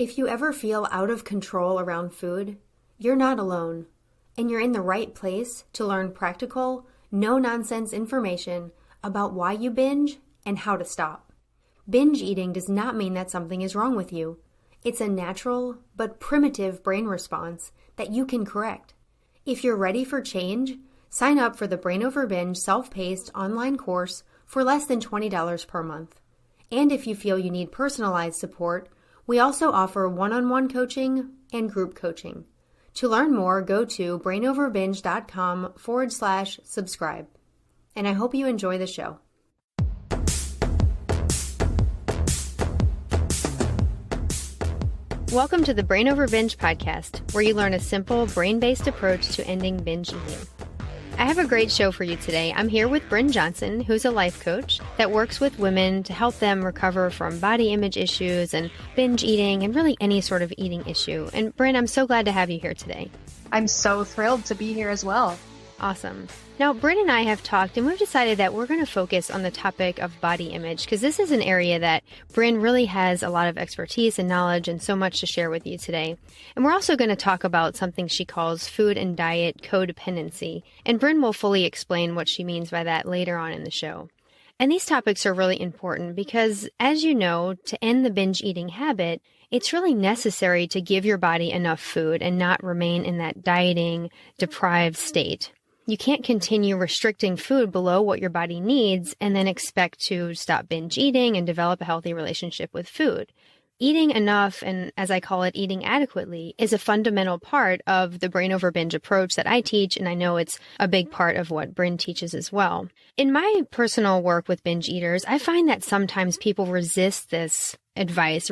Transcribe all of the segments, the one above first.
If you ever feel out of control around food, you're not alone, and you're in the right place to learn practical, no-nonsense information about why you binge and how to stop. Binge eating does not mean that something is wrong with you. It's a natural but primitive brain response that you can correct. If you're ready for change, sign up for the Brain Over Binge self-paced online course for less than $20 per month. And if you feel you need personalized support, we also offer one-on-one coaching and group coaching. To learn more, go to brainoverbinge.com/subscribe. And I hope you enjoy the show. Welcome to the Brain Over Binge podcast, where you learn a simple, brain-based approach to ending binge eating. I have a great show for you today. I'm here with Brynn Johnson, who's a life coach that works with women to help them recover from body image issues and binge eating and really any sort of eating issue. And Brynn, I'm so glad to have you here today. I'm so thrilled to be here as well. Awesome. Now, Brynn and I have talked, and we've decided that we're going to focus on the topic of body image, because this is an area that Brynn really has a lot of expertise and knowledge and so much to share with you today. And we're also going to talk about something she calls food and diet codependency, and Brynn will fully explain what she means by that later on in the show. And these topics are really important because, as you know, to end the binge eating habit, it's really necessary to give your body enough food and not remain in that dieting, deprived state. You can't continue restricting food below what your body needs and then expect to stop binge eating and develop a healthy relationship with food. Eating enough, and as I call it, eating adequately, is a fundamental part of the Brain Over Binge approach that I teach, and I know it's a big part of what Brynn teaches as well. In my personal work with binge eaters, I find that sometimes people resist the advice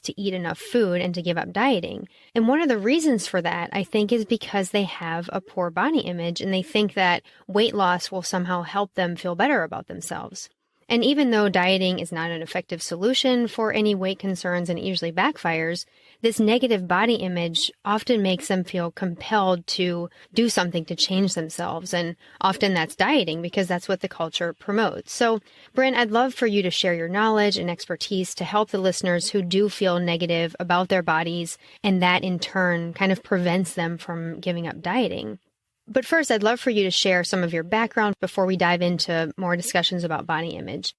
to eat enough food and to give up dieting. And one of the reasons for that, I think, is because they have a poor body image and they think that weight loss will somehow help them feel better about themselves. And even though dieting is not an effective solution for any weight concerns and it usually backfires, this negative body image often makes them feel compelled to do something to change themselves. And often that's dieting because that's what the culture promotes. So, Brynn, I'd love for you to share your knowledge and expertise to help the listeners who do feel negative about their bodies, and that in turn kind of prevents them from giving up dieting. But first, I'd love for you to share some of your background before we dive into more discussions about body image.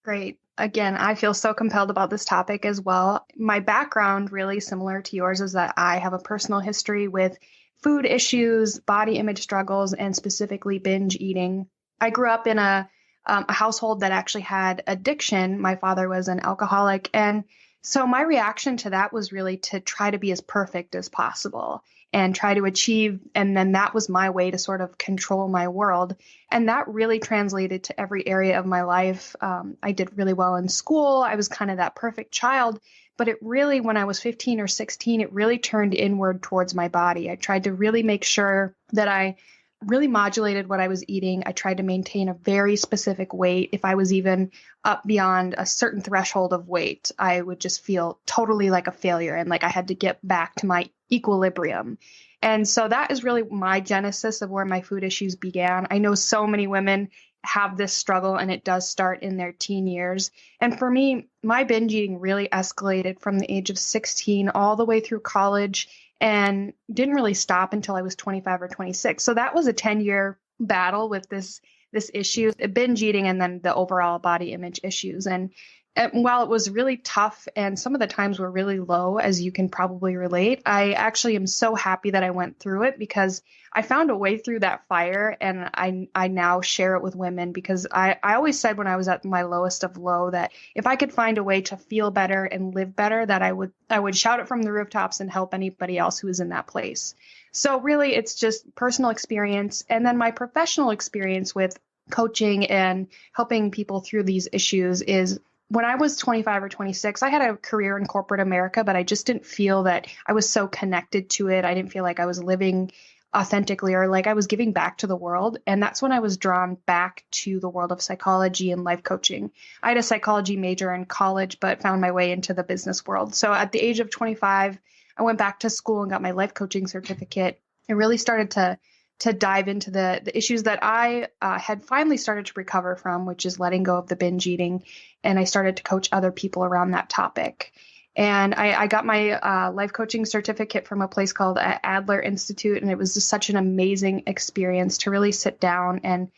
Great. Again, I feel so compelled about this topic as well. My background, really similar to yours, is that I have a personal history with food issues, body image struggles, and specifically binge eating. I grew up in a household that actually had addiction. My father was an alcoholic. And so my reaction to that was really to try to be as perfect as possible and try to achieve. And then that was my way to sort of control my world. And that really translated to every area of my life. I did really well in school. I was kind of that perfect child. But it really, when I was 15 or 16, it really turned inward towards my body. I tried to really make sure that I really modulated what I was eating. I tried to maintain a very specific weight. If I was even up beyond a certain threshold of weight, I would just feel totally like a failure and like I had to get back to my equilibrium. And so that is really my genesis of where my food issues began. I know so many women have this struggle, and it does start in their teen years. And for me, my binge eating really escalated from the age of 16 all the way through college and didn't really stop until I was 25 or 26. So that was a 10-year battle with this issue, binge eating, and then the overall body image issues. And while it was really tough and some of the times were really low, as you can probably relate, I actually am so happy that I went through it because I found a way through that fire, and I now share it with women because I always said when I was at my lowest of low that if I could find a way to feel better and live better, that I would shout it from the rooftops and help anybody else who is in that place. So really, it's just personal experience, and then my professional experience with coaching and helping people through these issues is when I was 25 or 26, I had a career in corporate America, but I just didn't feel that I was so connected to it. I didn't feel like I was living authentically or like I was giving back to the world. And that's when I was drawn back to the world of psychology and life coaching. I had a psychology major in college, but found my way into the business world. So at the age of 25, I went back to school and got my life coaching certificate. I really started to dive into the issues that I had finally started to recover from, which is letting go of the binge eating. And I started to coach other people around that topic. And I got my life coaching certificate from a place called Adler Institute. And it was just such an amazing experience to really sit down and,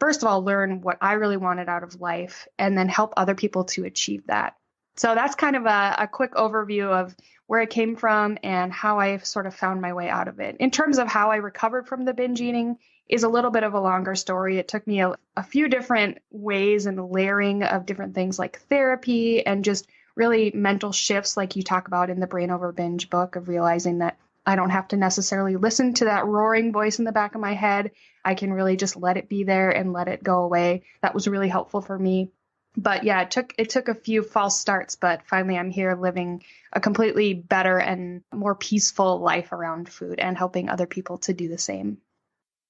first of all, learn what I really wanted out of life and then help other people to achieve that. So that's kind of a quick overview of where I came from and how I sort of found my way out of it. In terms of how I recovered from the binge eating is a little bit of a longer story. It took me a few different ways and layering of different things like therapy and just really mental shifts like you talk about in the Brain Over Binge book, of realizing that I don't have to necessarily listen to that roaring voice in the back of my head. I can really just let it be there and let it go away. That was really helpful for me. But yeah, it took a few false starts, but finally I'm here living a completely better and more peaceful life around food and helping other people to do the same.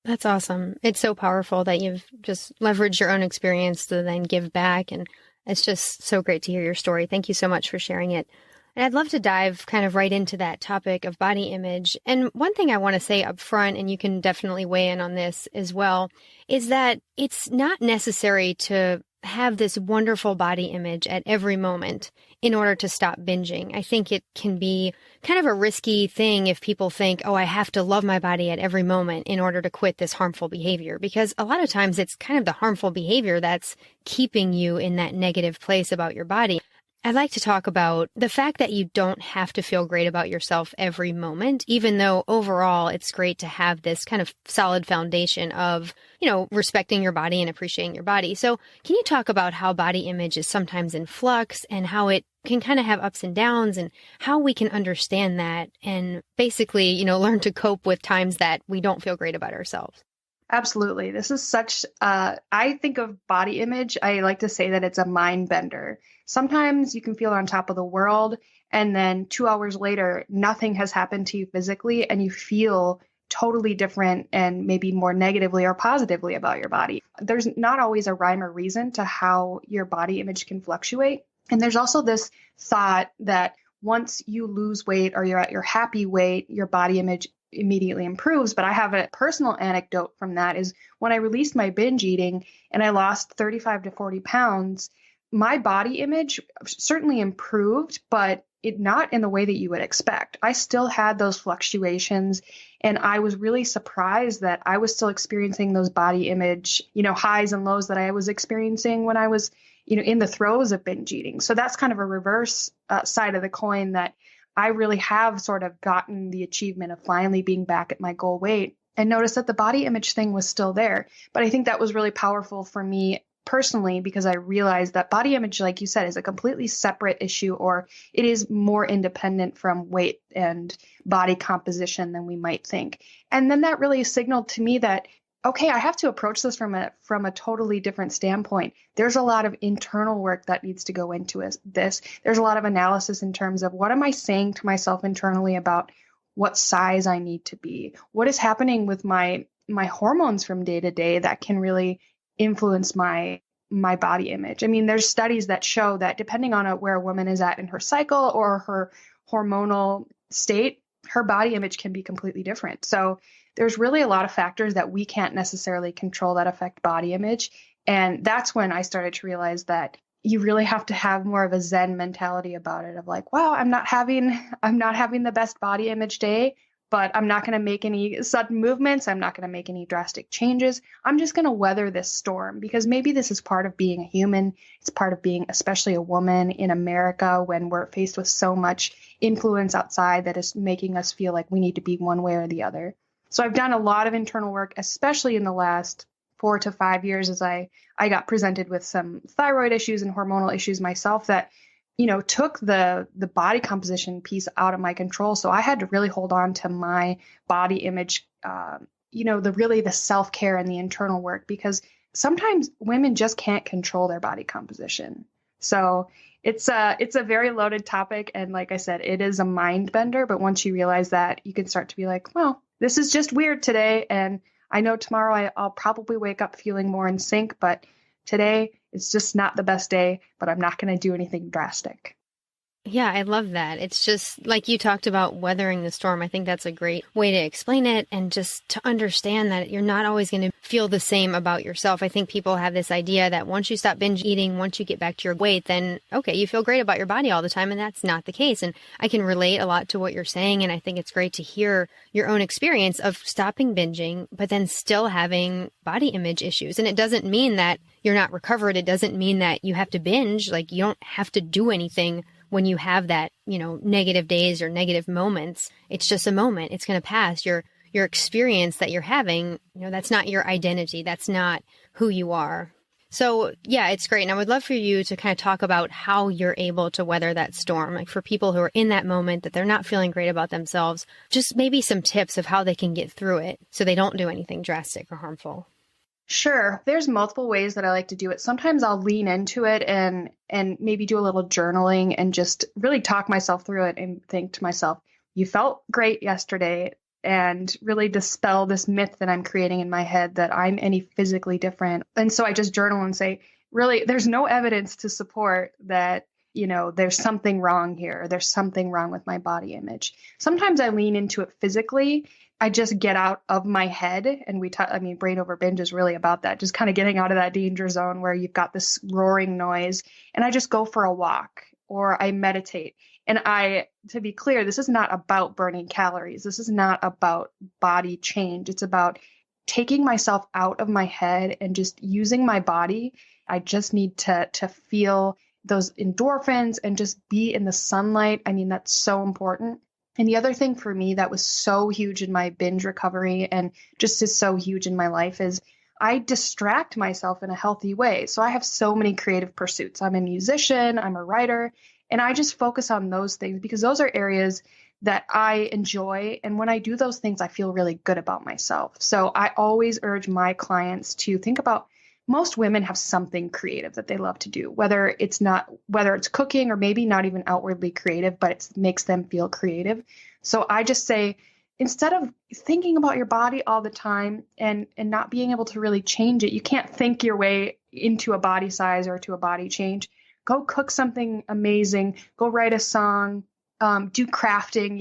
That's awesome. It's so powerful that you've just leveraged your own experience to then give back. And it's just so great to hear your story. Thank you so much for sharing it. And I'd love to dive kind of right into that topic of body image. And one thing I want to say up front, and you can definitely weigh in on this as well, is that it's not necessary to have this wonderful body image at every moment in order to stop binging. I think it can be kind of a risky thing if people think, oh, I have to love my body at every moment in order to quit this harmful behavior, because a lot of times it's kind of the harmful behavior that's keeping you in that negative place about your body. I'd like to talk about the fact that you don't have to feel great about yourself every moment, even though overall it's great to have this kind of solid foundation of, respecting your body and appreciating your body. So can you talk about how body image is sometimes in flux and how it can kind of have ups and downs and how we can understand that and basically, learn to cope with times that we don't feel great about ourselves? Absolutely. This is such, I think of body image, I like to say that it's a mind bender. Sometimes you can feel on top of the world, and then 2 hours later, nothing has happened to you physically, and you feel totally different and maybe more negatively or positively about your body. There's not always a rhyme or reason to how your body image can fluctuate. And there's also this thought that once you lose weight or you're at your happy weight, your body image immediately improves. But I have a personal anecdote from that is when I released my binge eating and I lost 35 to 40 pounds, my body image certainly improved, but it not in the way that you would expect. I still had those fluctuations, and I was really surprised that I was still experiencing those body image, highs and lows that I was experiencing when I was, in the throes of binge eating. So that's kind of a reverse side of the coin, that I really have sort of gotten the achievement of finally being back at my goal weight, and noticed that the body image thing was still there. But I think that was really powerful for me personally, because I realized that body image, like you said, is a completely separate issue, or it is more independent from weight and body composition than we might think. And then that really signaled to me that, okay, I have to approach this from a totally different standpoint. There's a lot of internal work that needs to go into this. There's a lot of analysis in terms of what am I saying to myself internally about what size I need to be? What is happening with my hormones from day to day that can really influence my body image? I mean, there's studies that show that depending on where a woman is at in her cycle or her hormonal state, her body image can be completely different. So there's really a lot of factors that we can't necessarily control that affect body image. And that's when I started to realize that you really have to have more of a Zen mentality about it, of like, wow, I'm not having the best body image day, but I'm not going to make any sudden movements. I'm not going to make any drastic changes. I'm just going to weather this storm, because maybe this is part of being a human. It's part of being, especially a woman in America, when we're faced with so much influence outside that is making us feel like we need to be one way or the other. So I've done a lot of internal work, especially in the last 4 to 5 years, as I got presented with some thyroid issues and hormonal issues myself that, took the body composition piece out of my control. So I had to really hold on to my body image, the self-care and the internal work, because sometimes women just can't control their body composition. So it's a very loaded topic. And like I said, it is a mind bender. But once you realize that, you can start to be like, well, this is just weird today. And I know tomorrow I'll probably wake up feeling more in sync, but today it's just not the best day, but I'm not going to do anything drastic. Yeah, I love that. It's just like you talked about weathering the storm. I think that's a great way to explain it, and just to understand that you're not always going to feel the same about yourself. I think people have this idea that once you stop binge eating, once you get back to your weight, then okay, you feel great about your body all the time. And that's not the case. And I can relate a lot to what you're saying. And I think it's great to hear your own experience of stopping binging, but then still having body image issues. And it doesn't mean that you're not recovered. It doesn't mean that you have to binge. Like, you don't have to do anything when you have that, negative days or negative moments. It's just a moment. It's going to pass. Your experience that you're having, that's not your identity. That's not who you are. So yeah, it's great. And I would love for you to kind of talk about how you're able to weather that storm. Like, for people who are in that moment that they're not feeling great about themselves, just maybe some tips of how they can get through it so they don't do anything drastic or harmful. Sure. There's multiple ways that I like to do it. Sometimes I'll lean into it and maybe do a little journaling and just really talk myself through it and think to myself, you felt great yesterday, and really dispel this myth that I'm creating in my head that I'm any physically different. And so I just journal and say, really, there's no evidence to support that, there's something wrong here. There's something wrong with my body image. Sometimes I lean into it physically. I just get out of my head, and Brain over Binge is really about that, just kind of getting out of that danger zone where you've got this roaring noise, and I just go for a walk or I meditate. And to be clear, this is not about burning calories. This is not about body change. It's about taking myself out of my head and just using my body. I just need to feel those endorphins and just be in the sunlight. I mean, that's so important. And the other thing for me that was so huge in my binge recovery and just is so huge in my life is I distract myself in a healthy way. So I have so many creative pursuits. I'm a musician, I'm a writer, and I just focus on those things because those are areas that I enjoy. And when I do those things, I feel really good about myself. So I always urge my clients to think about, most women have something creative that they love to do, whether it's cooking or maybe not even outwardly creative, but it makes them feel creative. So I just say, instead of thinking about your body all the time and not being able to really change it, you can't think your way into a body size or to a body change. Go cook something amazing, go write a song, do crafting.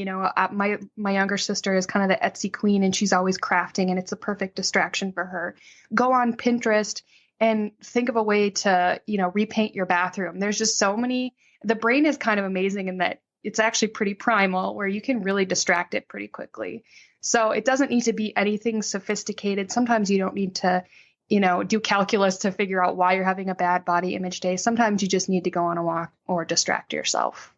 My younger sister is kind of the Etsy queen, and she's always crafting, and it's a perfect distraction for her. Go on Pinterest and think of a way to, repaint your bathroom. There's just so many. The brain is kind of amazing in that it's actually pretty primal, where you can really distract it pretty quickly. So it doesn't need to be anything sophisticated. Sometimes you don't need to, do calculus to figure out why you're having a bad body image day. Sometimes you just need to go on a walk or distract yourself.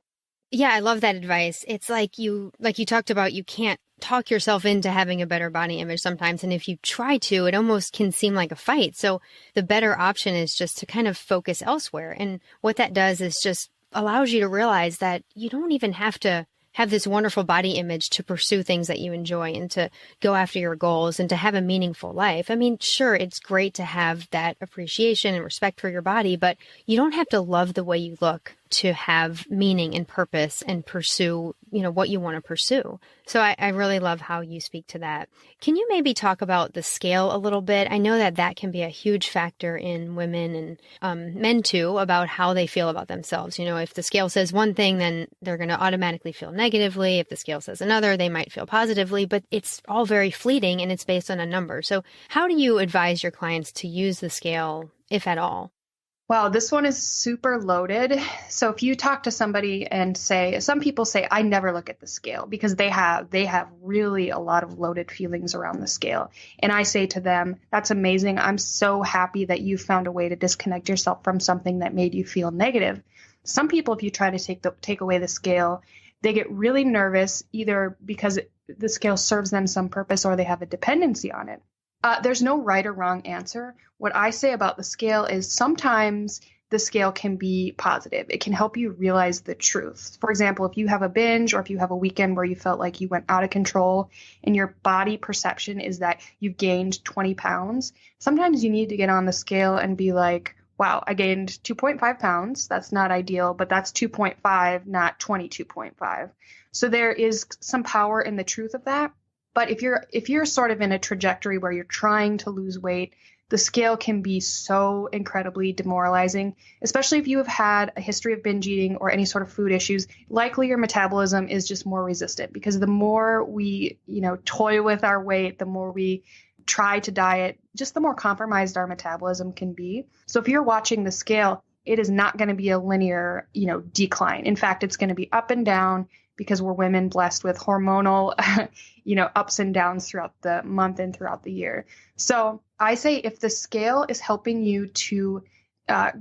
Yeah, I love that advice. It's like you talked about, you can't talk yourself into having a better body image sometimes. And if you try to, it almost can seem like a fight. So the better option is just to kind of focus elsewhere. And what that does is just allows you to realize that you don't even have to have this wonderful body image to pursue things that you enjoy and to go after your goals and to have a meaningful life. I mean, sure, it's great to have that appreciation and respect for your body, but you don't have to love the way you look to have meaning and purpose and pursue, what you want to pursue. So I really love how you speak to that. Can you maybe talk about the scale a little bit? I know that can be a huge factor in women and men too, about how they feel about themselves. If the scale says one thing, then they're going to automatically feel negatively. If the scale says another, they might feel positively, but it's all very fleeting and it's based on a number. So how do you advise your clients to use the scale, if at all? Wow, this one is super loaded. So if you talk to somebody and some people say, I never look at the scale because they have really a lot of loaded feelings around the scale. And I say to them, that's amazing. I'm so happy that you found a way to disconnect yourself from something that made you feel negative. Some people, if you try to take away the scale, they get really nervous, either because the scale serves them some purpose or they have a dependency on it. There's no right or wrong answer. What I say about the scale is sometimes the scale can be positive. It can help you realize the truth. For example, if you have a binge or if you have a weekend where you felt like you went out of control and your body perception is that you've gained 20 pounds, sometimes you need to get on the scale and be like, wow, I gained 2.5 pounds. That's not ideal, but that's 2.5, not 22.5. So there is some power in the truth of that. But if you're sort of in a trajectory where you're trying to lose weight, the scale can be so incredibly demoralizing, especially if you have had a history of binge eating or any sort of food issues. Likely your metabolism is just more resistant because the more we, toy with our weight, the more we try to diet, just the more compromised our metabolism can be. So if you're watching the scale, it is not going to be a linear, decline. In fact, it's going to be up and down because we're women blessed with hormonal, ups and downs throughout the month and throughout the year. So I say if the scale is helping you to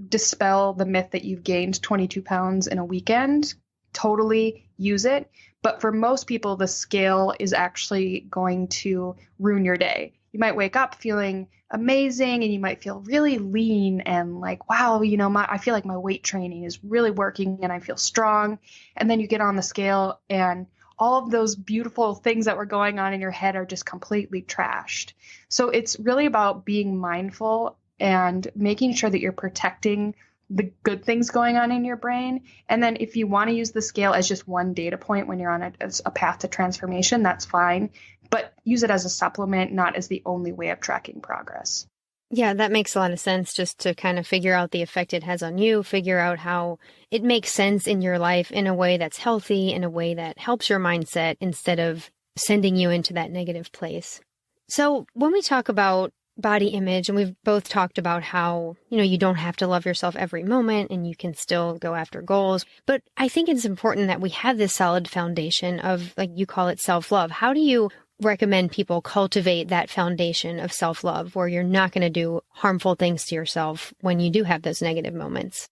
dispel the myth that you've gained 22 pounds in a weekend, totally use it. But for most people, the scale is actually going to ruin your day. You might wake up feeling amazing and you might feel really lean and like, wow, I feel like my weight training is really working and I feel strong. And then you get on the scale and all of those beautiful things that were going on in your head are just completely trashed. So it's really about being mindful and making sure that you're protecting the good things going on in your brain. And then if you want to use the scale as just one data point when you're on a path to transformation, that's fine. But use it as a supplement, not as the only way of tracking progress. Yeah, that makes a lot of sense, just to kind of figure out the effect it has on you, figure out how it makes sense in your life in a way that's healthy, in a way that helps your mindset instead of sending you into that negative place. So when we talk about body image, and we've both talked about how, you don't have to love yourself every moment and you can still go after goals. But I think it's important that we have this solid foundation of, like you call it, self-love. How do you recommend people cultivate that foundation of self-love where you're not going to do harmful things to yourself when you do have those negative moments?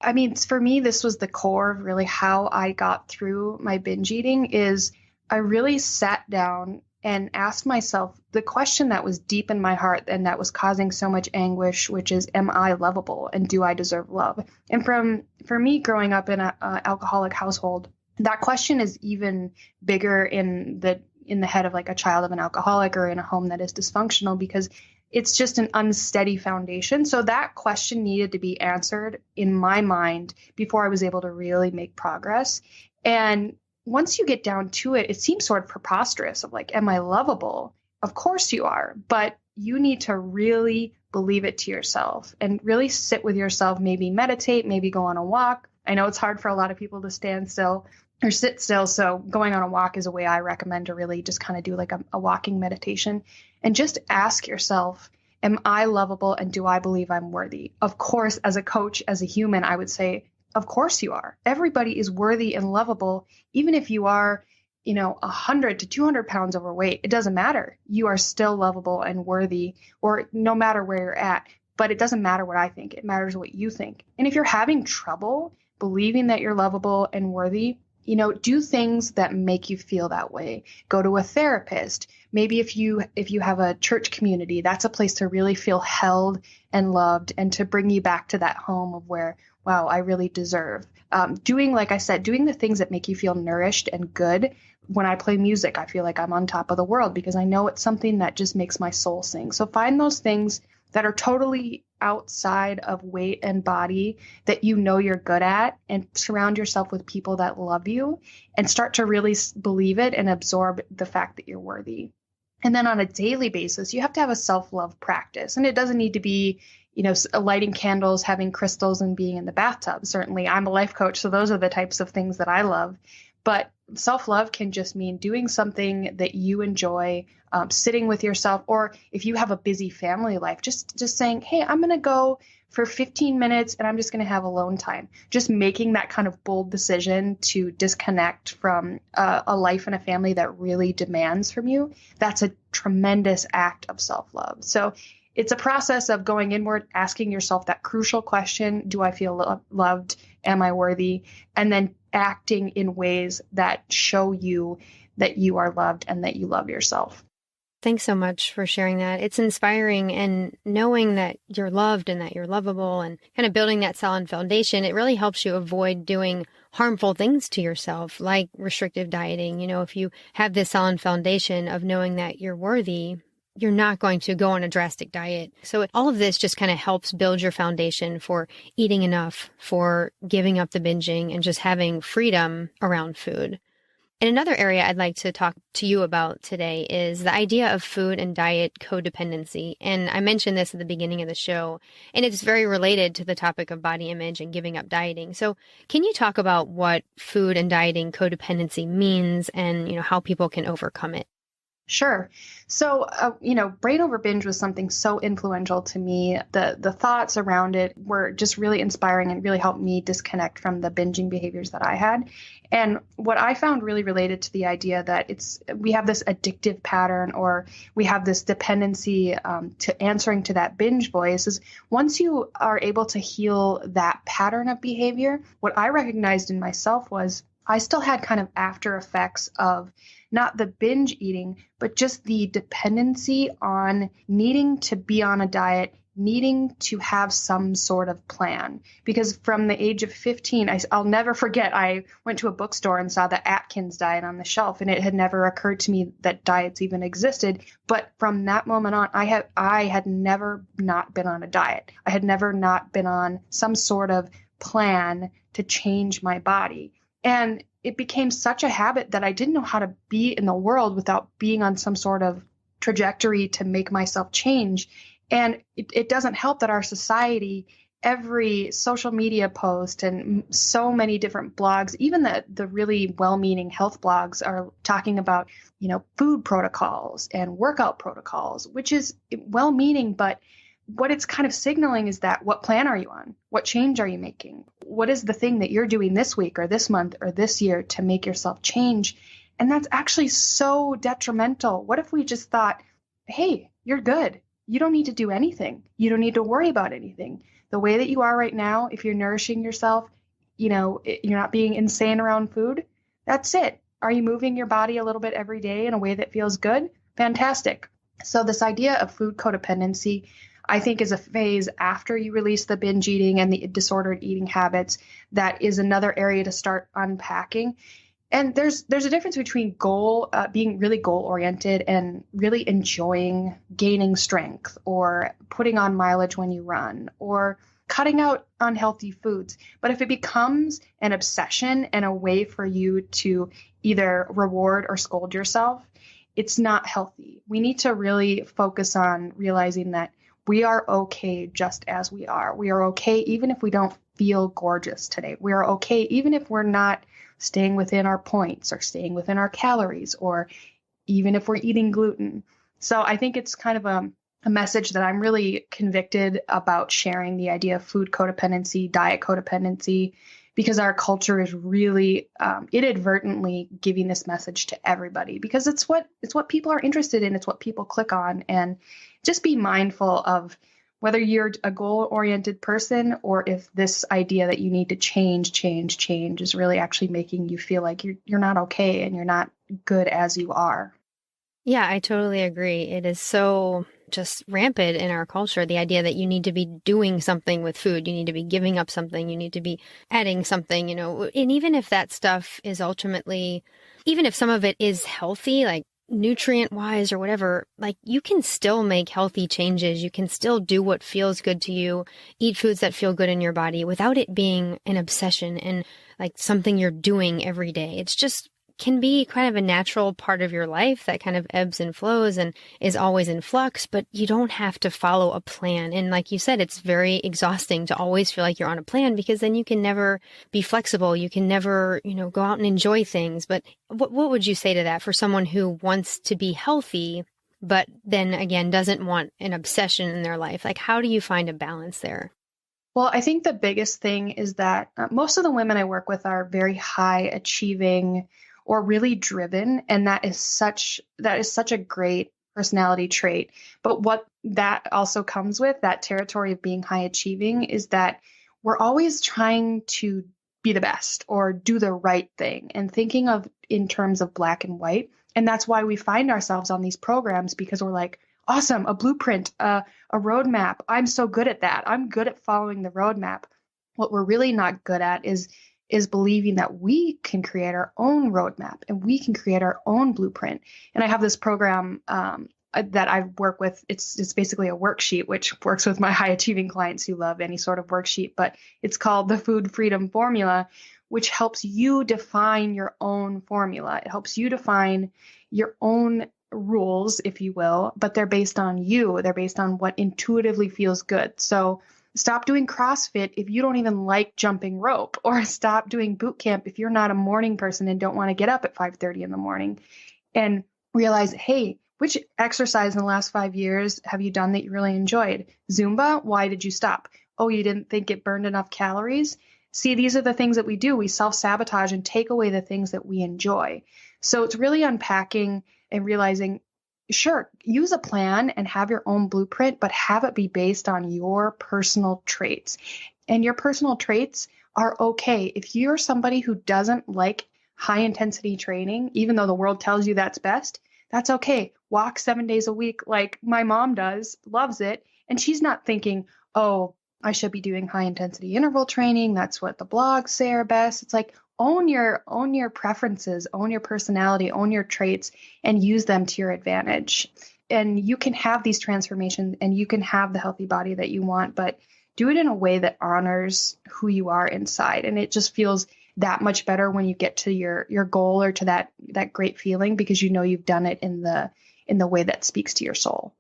I mean, for me, this was the core of really how I got through my binge eating is I really sat down and asked myself the question that was deep in my heart and that was causing so much anguish, which is, am I lovable and do I deserve love? And for me, growing up in an alcoholic household, that question is even bigger in the head of like a child of an alcoholic or in a home that is dysfunctional because it's just an unsteady foundation. So that question needed to be answered in my mind before I was able to really make progress. And once you get down to it, it seems sort of preposterous of like, am I lovable? Of course you are, but you need to really believe it to yourself and really sit with yourself, maybe meditate, maybe go on a walk. I know it's hard for a lot of people to stand still or sit still. So going on a walk is a way I recommend to really just kind of do like a walking meditation and just ask yourself, am I lovable and do I believe I'm worthy? Of course, as a coach, as a human, I would say, of course you are. Everybody is worthy and lovable. Even if you are, 100 to 200 pounds overweight, it doesn't matter. You are still lovable and worthy, or no matter where you're at. But it doesn't matter what I think. It matters what you think. And if you're having trouble believing that you're lovable and worthy, do things that make you feel that way. Go to a therapist. Maybe if you have a church community, that's a place to really feel held and loved and to bring you back to that home of where, wow, I really deserve. Like I said, doing the things that make you feel nourished and good. When I play music, I feel like I'm on top of the world because I know it's something that just makes my soul sing. So find those things that are totally outside of weight and body that you're good at and surround yourself with people that love you and start to really believe it and absorb the fact that you're worthy. And then on a daily basis, you have to have a self-love practice. And it doesn't need to be, lighting candles, having crystals and being in the bathtub. Certainly, I'm a life coach, so those are the types of things that I love. But self-love can just mean doing something that you enjoy, sitting with yourself, or if you have a busy family life, just saying, hey, I'm going to go for 15 minutes and I'm just going to have alone time. Just making that kind of bold decision to disconnect from a life and a family that really demands from you. That's a tremendous act of self-love. So it's a process of going inward, asking yourself that crucial question, do I feel loved? Am I worthy? And then acting in ways that show you that you are loved and that you love yourself. Thanks so much for sharing that. It's inspiring, and knowing that you're loved and that you're lovable and kind of building that solid foundation, it really helps you avoid doing harmful things to yourself, like restrictive dieting. If you have this solid foundation of knowing that you're worthy, you're not going to go on a drastic diet. So all of this just kind of helps build your foundation for eating enough, for giving up the binging, and just having freedom around food. And another area I'd like to talk to you about today is the idea of food and diet codependency. And I mentioned this at the beginning of the show, and it's very related to the topic of body image and giving up dieting. So can you talk about what food and dieting codependency means and, how people can overcome it? Sure. So, Brain Over Binge was something so influential to me. The thoughts around it were just really inspiring and really helped me disconnect from the binging behaviors that I had. And what I found really related to the idea that we have this addictive pattern, or we have this dependency to answering to that binge voice, is once you are able to heal that pattern of behavior, what I recognized in myself was I still had kind of after effects of not the binge eating, but just the dependency on needing to be on a diet, needing to have some sort of plan. Because from the age of 15, I'll never forget, I went to a bookstore and saw the Atkins diet on the shelf, and it had never occurred to me that diets even existed. But from that moment on, I had never not been on a diet. I had never not been on some sort of plan to change my body. And it became such a habit that I didn't know how to be in the world without being on some sort of trajectory to make myself change. And it doesn't help that our society, every social media post and so many different blogs, even the really well-meaning health blogs, are talking about, food protocols and workout protocols, which is well-meaning, but what it's kind of signaling is that what plan are you on? What change are you making? What is the thing that you're doing this week or this month or this year to make yourself change? And that's actually so detrimental. What if we just thought, hey, you're good. You don't need to do anything. You don't need to worry about anything. The way that you are right now, if you're nourishing yourself, you're not being insane around food, that's it. Are you moving your body a little bit every day in a way that feels good? Fantastic. So this idea of food codependency, I think, is a phase after you release the binge eating and the disordered eating habits that is another area to start unpacking. And there's a difference between being really goal oriented and really enjoying gaining strength or putting on mileage when you run or cutting out unhealthy foods. But if it becomes an obsession and a way for you to either reward or scold yourself, it's not healthy. We need to really focus on realizing that we are okay just as we are. We are okay even if we don't feel gorgeous today. We are okay even if we're not staying within our points or staying within our calories, or even if we're eating gluten. So I think it's kind of a message that I'm really convicted about sharing, the idea of food codependency, diet codependency, because our culture is really inadvertently giving this message to everybody, because it's what people are interested in. It's what people click on. And just be mindful of whether you're a goal-oriented person or if this idea that you need to change is really actually making you feel like you're not okay and you're not good as you are. Yeah, I totally agree. It is so just rampant in our culture, the idea that you need to be doing something with food, you need to be giving up something, you need to be adding something, and even if that stuff is ultimately, even if some of it is healthy, like nutrient wise or whatever, like you can still make healthy changes. You can still do what feels good to you, eat foods that feel good in your body without it being an obsession and like something you're doing every day. It's just can be kind of a natural part of your life that kind of ebbs and flows and is always in flux, but you don't have to follow a plan. And like you said, it's very exhausting to always feel like you're on a plan, because then you can never be flexible. You can never, go out and enjoy things. But what would you say to that for someone who wants to be healthy, but then again, doesn't want an obsession in their life? Like, how do you find a balance there? Well, I think the biggest thing is that most of the women I work with are very high achieving or really driven. And that is such a great personality trait. But what that also comes with, that territory of being high achieving, is that we're always trying to be the best or do the right thing and thinking of in terms of black and white. And that's why we find ourselves on these programs, because we're like, awesome, a blueprint, a roadmap. I'm so good at that. I'm good at following the roadmap. What we're really not good at is believing that we can create our own roadmap and we can create our own blueprint. And I have this program that I work with. It's basically a worksheet, which works with my high achieving clients who love any sort of worksheet, but it's called the Food Freedom Formula, which helps you define your own formula. It helps you define your own rules, if you will, but they're based on you. They're based on what intuitively feels good. So stop doing CrossFit if you don't even like jumping rope, or stop doing boot camp if you're not a morning person and don't want to get up at 5:30 in the morning, and realize, hey, which exercise in the last 5 years have you done that you really enjoyed? Zumba? Why did you stop? Oh, you didn't think it burned enough calories? See, these are the things that we do. We self-sabotage and take away the things that we enjoy. So it's really unpacking and realizing, sure, use a plan and have your own blueprint, but have it be based on your personal traits. And your personal traits are okay. If you're somebody who doesn't like high intensity training, even though the world tells you that's best, that's okay. Walk 7 days a week like my mom does, loves it. And she's not thinking, oh, I should be doing high intensity interval training. That's what the blogs say are best. It's like, own your preferences, own your personality, own your traits, and use them to your advantage. And you can have these transformations and you can have the healthy body that you want, but do it in a way that honors who you are inside. And it just feels that much better when you get to your goal, or to that great feeling, because you know you've done it in the way that speaks to your soul.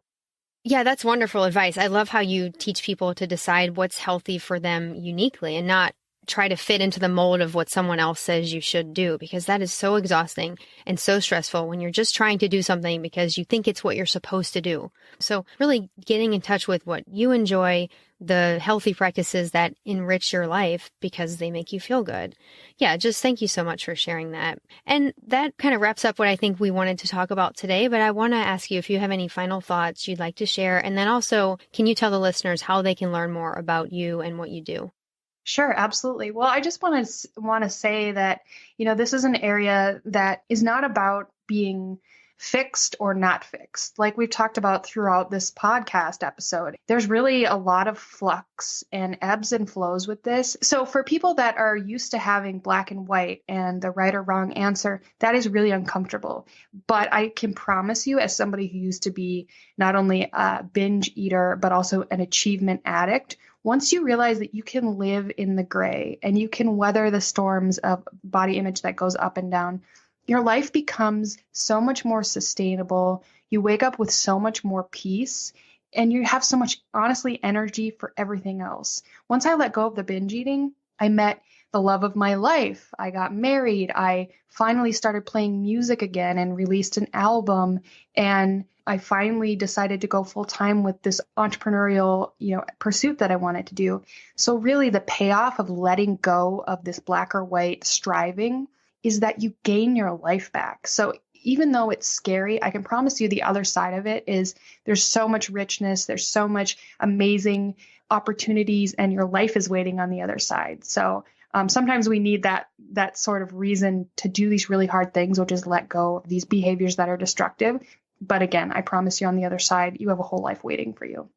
Yeah, that's wonderful advice. I love how you teach people to decide what's healthy for them uniquely and not try to fit into the mold of what someone else says you should do, because that is so exhausting and so stressful when you're just trying to do something because you think it's what you're supposed to do. So really getting in touch with what you enjoy, the healthy practices that enrich your life because they make you feel good. Yeah, just thank you so much for sharing that. And that kind of wraps up what I think we wanted to talk about today, but I want to ask you if you have any final thoughts you'd like to share. And then also, can you tell the listeners how they can learn more about you and what you do? Sure, absolutely. Well, I just want to say that, this is an area that is not about being fixed or not fixed. Like we've talked about throughout this podcast episode, there's really a lot of flux and ebbs and flows with this. So for people that are used to having black and white and the right or wrong answer, that is really uncomfortable. But I can promise you, as somebody who used to be not only a binge eater, but also an achievement addict, once you realize that you can live in the gray and you can weather the storms of body image that goes up and down, your life becomes so much more sustainable. You wake up with so much more peace, and you have so much, honestly, energy for everything else. Once I let go of the binge eating, I met the love of my life. I got married. I finally started playing music again and released an album. And I finally decided to go full time with this entrepreneurial, pursuit that I wanted to do. So really the payoff of letting go of this black or white striving is that you gain your life back. So even though it's scary, I can promise you the other side of it is there's so much richness, there's so much amazing opportunities, and your life is waiting on the other side. So sometimes we need that sort of reason to do these really hard things, which is let go of these behaviors that are destructive. But again, I promise you on the other side, you have a whole life waiting for you.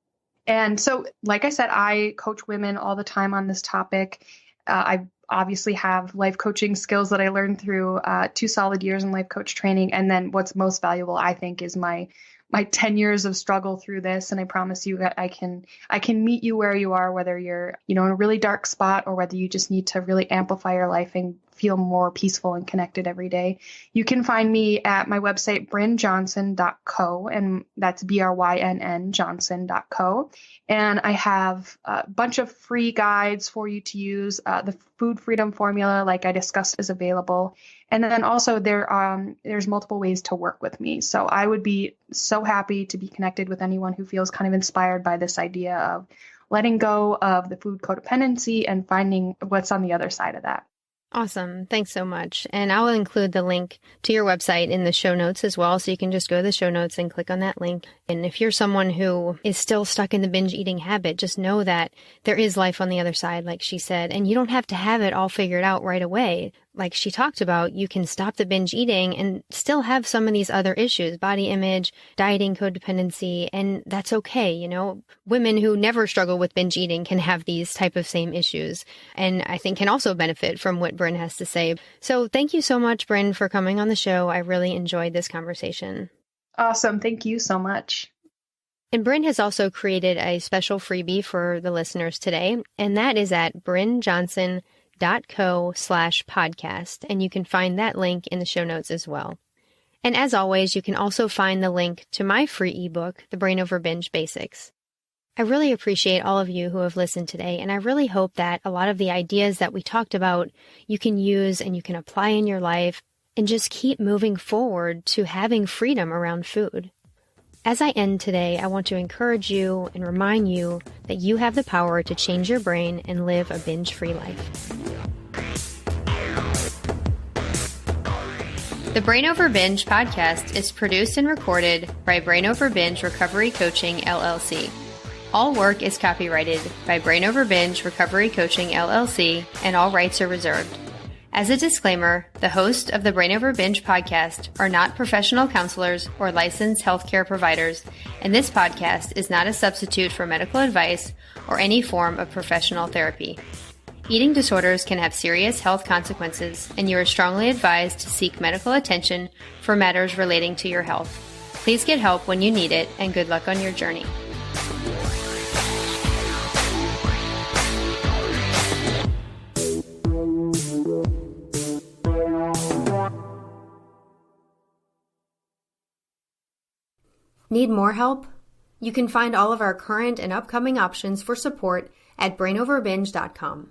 And so, like I said, I coach women all the time on this topic. I obviously have life coaching skills that I learned through 2 solid years in life coach training. And then what's most valuable, I think, is my 10 years of struggle through this. And I promise you that I can meet you where you are, whether you're, in a really dark spot or whether you just need to really amplify your life and feel more peaceful and connected every day. You can find me at my website, brynjohnson.co, and that's BRYNN Johnson.co. And I have a bunch of free guides for you to use. The food freedom formula, like I discussed, is available. And then also there's multiple ways to work with me. So I would be so happy to be connected with anyone who feels kind of inspired by this idea of letting go of the food codependency and finding what's on the other side of that. Awesome. Thanks so much. And I'll include the link to your website in the show notes as well. So you can just go to the show notes and click on that link. And if you're someone who is still stuck in the binge eating habit, just know that there is life on the other side, like she said, and you don't have to have it all figured out right away. Like she talked about, you can stop the binge eating and still have some of these other issues, body image, dieting, codependency, and that's okay. Women who never struggle with binge eating can have these type of same issues, and I think can also benefit from what Brynn has to say. So thank you so much, Brynn, for coming on the show. I really enjoyed this conversation. Awesome. Thank you so much. And Brynn has also created a special freebie for the listeners today, and that is at BrynnJohnson.com. brainoverbinge.co/podcast, and you can find that link in the show notes as well. And as always, you can also find the link to my free ebook, The Brain Over Binge Basics. I really appreciate all of you who have listened today, and I really hope that a lot of the ideas that we talked about you can use and you can apply in your life and just keep moving forward to having freedom around food. As I end today, I want to encourage you and remind you that you have the power to change your brain and live a binge-free life. The Brain Over Binge podcast is produced and recorded by Brain Over Binge Recovery Coaching, LLC. All work is copyrighted by Brain Over Binge Recovery Coaching, LLC, and all rights are reserved. As a disclaimer, the hosts of the Brain Over Binge podcast are not professional counselors or licensed healthcare providers, and this podcast is not a substitute for medical advice or any form of professional therapy. Eating disorders can have serious health consequences, and you are strongly advised to seek medical attention for matters relating to your health. Please get help when you need it, and good luck on your journey. Need more help? You can find all of our current and upcoming options for support at brainoverbinge.com.